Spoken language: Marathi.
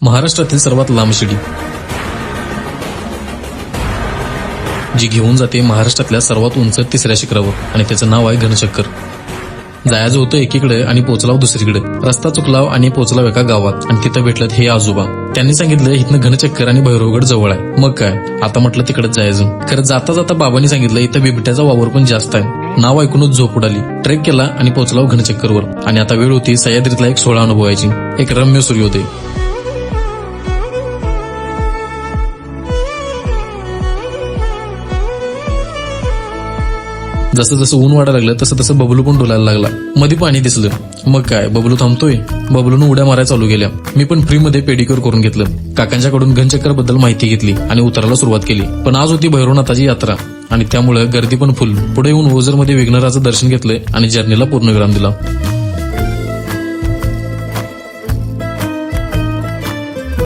महाराष्ट्रातील सर्वात लांब शिडी जी घेऊन जाते महाराष्ट्रातल्या सर्वात उंच तिसऱ्या शिखरावर आणि त्याचं नाव आहे घनचक्कर. जायचं होतं एकीकडे आणि पोचलाव दुसरीकडे. रस्ता चुकलाव आणि पोचलाव एका गावात आणि तिथं भेटलं हे आजोबा. त्यांनी सांगितलं इथनं घनचक्कर आणि भैरवगड जवळ आहे. मग काय आता म्हटलं तिकडेच जायचं. खरं जाता जाता बाबांनी सांगितलं इथं बिबट्याचा वावर पण जास्त आहे. नाव ऐकूनच झोप उडाली. ट्रेक केला आणि पोचलाव घनचक्करवर आणि आता वेळ होती सह्याद्रीतला एक सोहळा अनुभवायची. एक रम्य सूर्योदय. जसं जसं ऊन वाढायला लागलं तसं तसं बबलू पण डोलायला लागला. मध्ये पाणी दिसलं. मग काय बबलू थांबतोय. बबलून उड्या मारायला चालू केल्या. मी पण फ्री मध्ये पेडिक्युअर करून घेतलं. काकांच्याकडून घनचक्कर बद्दल माहिती घेतली आणि उतरायला सुरुवात केली. पण आज होती भैरवनाथाची यात्रा आणि त्यामुळे गर्दी पण फुल. पुढे येऊन ओझरमध्ये विघ्नराचं दर्शन घेतलं आणि जर्नीला पूर्णविराम दिला.